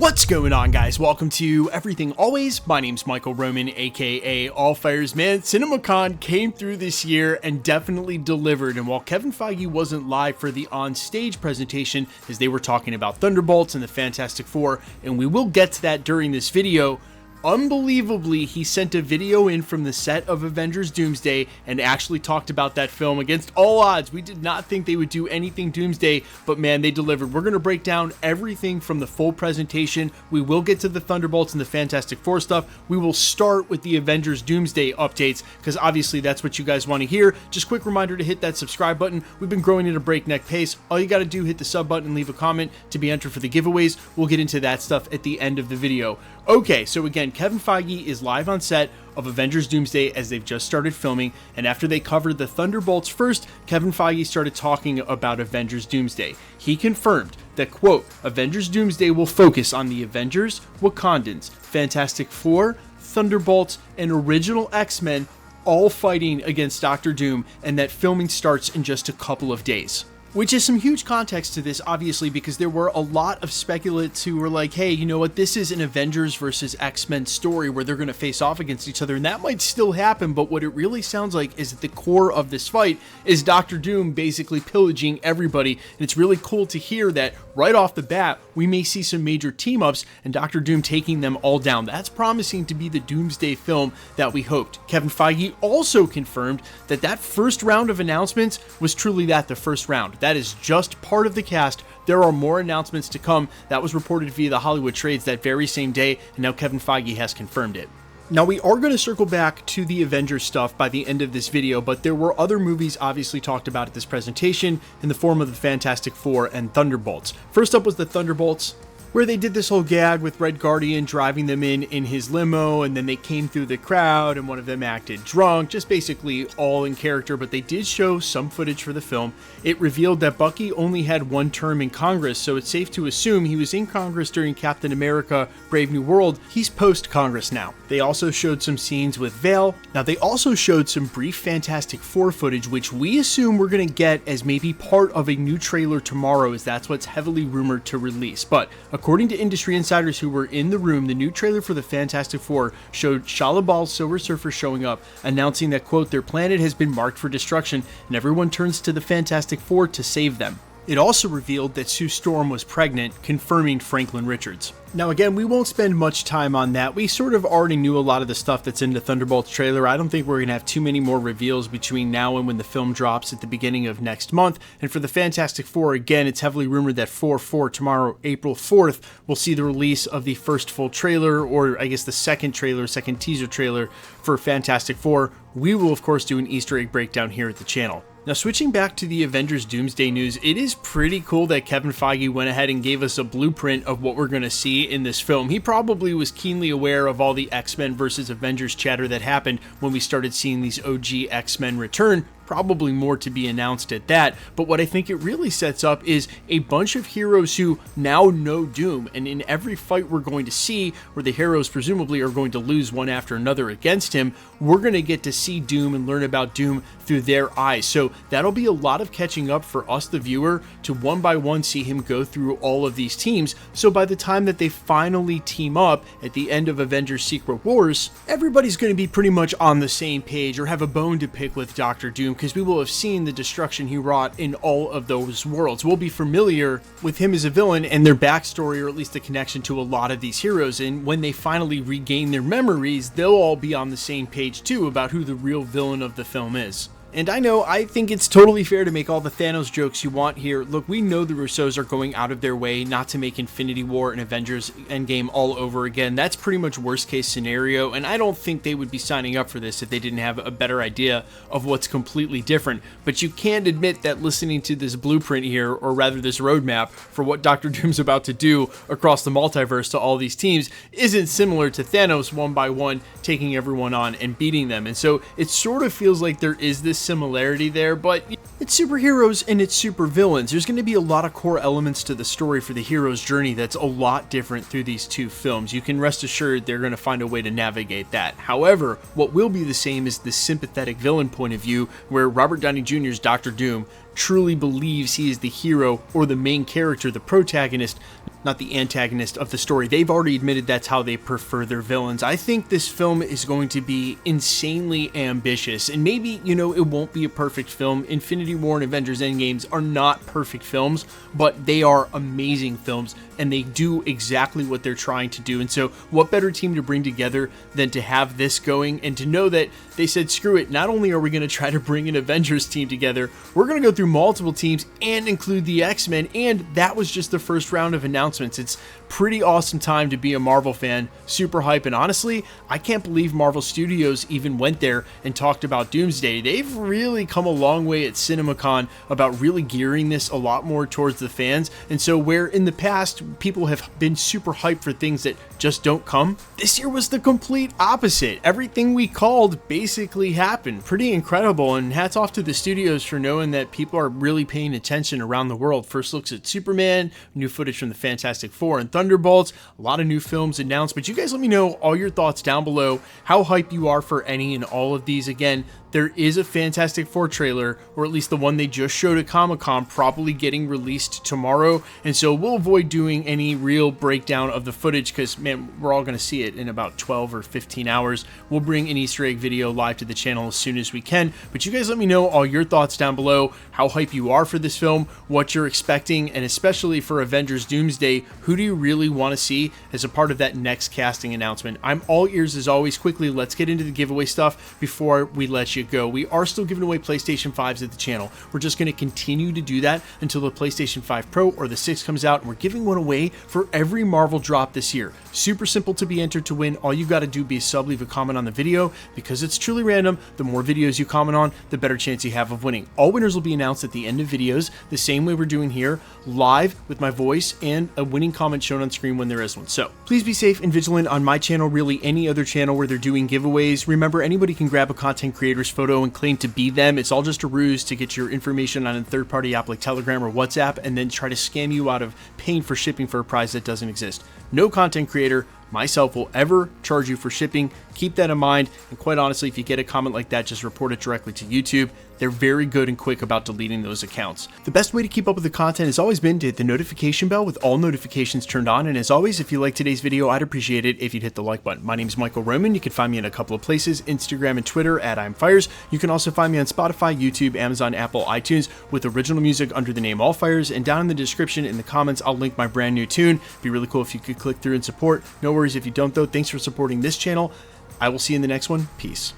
What's going on, guys? Welcome to Everything Always. My name's Michael Roman, aka All Fires Man. CINEMACON came through this year and definitely delivered. And while Kevin Feige wasn't live for the on-stage presentation, as they were talking about Thunderbolts and the Fantastic Four, and we will get to that during this video, unbelievably, he sent a video in from the set of Avengers Doomsday and actually talked about that film against all odds. We did not think they would do anything Doomsday, but man, they delivered. We're going to break down everything from the full presentation. We will get to the Thunderbolts and the Fantastic Four stuff. We will start with the Avengers Doomsday updates, because obviously that's what you guys want to hear. Just quick reminder to hit that subscribe button. We've been growing at a breakneck pace. All you got to do, hit the sub button and leave a comment to be entered for the giveaways. We'll get into that stuff at the end of the video. Okay, so again, Kevin Feige is live on set of Avengers Doomsday as they've just started filming, and after they covered the Thunderbolts first, Kevin Feige started talking about Avengers Doomsday. He confirmed that, quote, Avengers Doomsday will focus on the Avengers, Wakandans, Fantastic Four, Thunderbolts, and original X-Men all fighting against Doctor Doom, and that filming starts in just a couple of days. Which is some huge context to this, obviously, because there were a lot of speculates who were like, hey, you know what, this is an Avengers versus X-Men story where they're going to face off against each other, and that might still happen, but what it really sounds like is that the core of this fight is Doctor Doom basically pillaging everybody, and it's really cool to hear that right off the bat, we may see some major team-ups and Doctor Doom taking them all down. That's promising to be the Doomsday film that we hoped. Kevin Feige also confirmed that that first round of announcements was truly the first round. That is just part of the cast. There are more announcements to come. That was reported via the Hollywood Trades that very same day, and now Kevin Feige has confirmed it. Now, we are going to circle back to the Avengers stuff by the end of this video, but there were other movies obviously talked about at this presentation in the form of the Fantastic Four and Thunderbolts. First up was the Thunderbolts, where they did this whole gag with Red Guardian driving them in his limo, and then they came through the crowd and one of them acted drunk, just basically all in character, but they did show some footage for the film. It revealed that Bucky only had one term in Congress, so it's safe to assume he was in Congress during Captain America Brave New World. He's post-Congress now. They also showed some scenes with Vale. Now, they also showed some brief Fantastic Four footage, which we assume we're going to get as maybe part of a new trailer tomorrow, as that's what's heavily rumored to release. But according to industry insiders who were in the room, the new trailer for the Fantastic Four showed Shalabal's Silver Surfer showing up, announcing that, quote, their planet has been marked for destruction and everyone turns to the Fantastic Four to save them. It also revealed that Sue Storm was pregnant, confirming Franklin Richards. Now again, we won't spend much time on that. We sort of already knew a lot of the stuff that's in the Thunderbolts trailer. I don't think we're going to have too many more reveals between now and when the film drops at the beginning of next month. And for the Fantastic Four, again, it's heavily rumored that 4/4, tomorrow, April 4th, we'll see the release of the first full trailer, or I guess the second teaser trailer for Fantastic Four. We will, of course, do an Easter egg breakdown here at the channel. Now, switching back to the Avengers Doomsday news, it is pretty cool that Kevin Feige went ahead and gave us a blueprint of what we're going to see in this film. He probably was keenly aware of all the X-Men versus Avengers chatter that happened when we started seeing these OG X-Men return. Probably more to be announced at that, but what I think it really sets up is a bunch of heroes who now know Doom, and in every fight we're going to see, where the heroes presumably are going to lose one after another against him, we're going to get to see Doom and learn about Doom through their eyes. So that'll be a lot of catching up for us, the viewer, to one by one see him go through all of these teams. So by the time that they finally team up at the end of Avengers Secret Wars, everybody's going to be pretty much on the same page or have a bone to pick with Doctor Doom, because we will have seen the destruction he wrought in all of those worlds. We'll be familiar with him as a villain and their backstory, or at least the connection to a lot of these heroes, and when they finally regain their memories, they'll all be on the same page too about who the real villain of the film is. And I think it's totally fair to make all the Thanos jokes you want here. Look, we know the Russos are going out of their way not to make Infinity War and Avengers Endgame all over again. That's pretty much worst case scenario, and I don't think they would be signing up for this if they didn't have a better idea of what's completely different. But you can't admit that listening to this blueprint here, or rather this roadmap for what Doctor Doom's about to do across the multiverse to all these teams, isn't similar to Thanos one by one taking everyone on and beating them. And so it sort of feels like there is this similarity there, but it's superheroes and it's super villains. There's going to be a lot of core elements to the story for the hero's journey that's a lot different through these two films. You can rest assured they're going to find a way to navigate that. However, what will be the same is the sympathetic villain point of view, where Robert Downey Jr.'s Doctor Doom truly believes he is the hero or the main character, the protagonist, not the antagonist of the story. They've already admitted that's how they prefer their villains. I think this film is going to be insanely ambitious, and maybe, you know, it won't be a perfect film. Infinity War and Avengers Endgames are not perfect films, but they are amazing films, and they do exactly what they're trying to do. And so what better team to bring together than to have this going, and to know that they said, screw it, not only are we going to try to bring an Avengers team together, we're going to go through multiple teams and include the X-Men, and that was just the first round of announcements. It's pretty awesome time to be a Marvel fan, super hype, and honestly, I can't believe Marvel Studios even went there and talked about Doomsday. They've really come a long way at CINEMACON about really gearing this a lot more towards the fans, and so where in the past people have been super hyped for things that just don't come, this year was the complete opposite. Everything we called basically happened. Pretty incredible, and hats off to the studios for knowing that people are really paying attention around the world. First looks at Superman, new footage from the Fantastic Four and Thunderbolts, a lot of new films announced, but you guys let me know all your thoughts down below, how hyped you are for any and all of these. Again, there is a Fantastic Four trailer, or at least the one they just showed at Comic-Con, probably getting released tomorrow, and so we'll avoid doing any real breakdown of the footage because, man, we're all going to see it in about 12 or 15 hours. We'll bring an Easter egg video live to the channel as soon as we can, but you guys let me know all your thoughts down below, how hyped you are for this film, what you're expecting, and especially for Avengers Doomsday, who do you really want to see as a part of that next casting announcement? I'm all ears as always. Quickly, let's get into the giveaway stuff before we let you go. We are still giving away PlayStation 5s at the channel. We're just going to continue to do that until the PlayStation 5 Pro or the 6 comes out, and we're giving one away for every Marvel drop this year. Super simple to be entered to win. All you got to do is sub, leave a comment on the video. Because it's truly random, the more videos you comment on, the better chance you have of winning. All winners will be announced at the end of videos, the same way we're doing here, live with my voice and a winning comment shown on screen when there is one. So please be safe and vigilant on my channel, really any other channel where they're doing giveaways. Remember, anybody can grab a content creator's photo and claim to be them. It's all just a ruse to get your information on a third-party app like Telegram or WhatsApp and then try to scam you out of paying for shipping for a prize that doesn't exist. No content creator, myself, will ever charge you for shipping. Keep that in mind, and quite honestly, if you get a comment like that, just report it directly to YouTube. They're very good and quick about deleting those accounts. The best way to keep up with the content has always been to hit the notification bell with all notifications turned on, and as always, if you like today's video, I'd appreciate it if you'd hit the like button. My name is Michael Roman. You can find me in a couple of places, Instagram and Twitter at I'mFires. You can also find me on Spotify, YouTube, Amazon, Apple, iTunes, with original music under the name AllFires, and down in the description in the comments, I'll link my brand new tune. It'd be really cool if you could click through and support. No worries if you don't though. Thanks for supporting this channel. I will see you in the next one. Peace.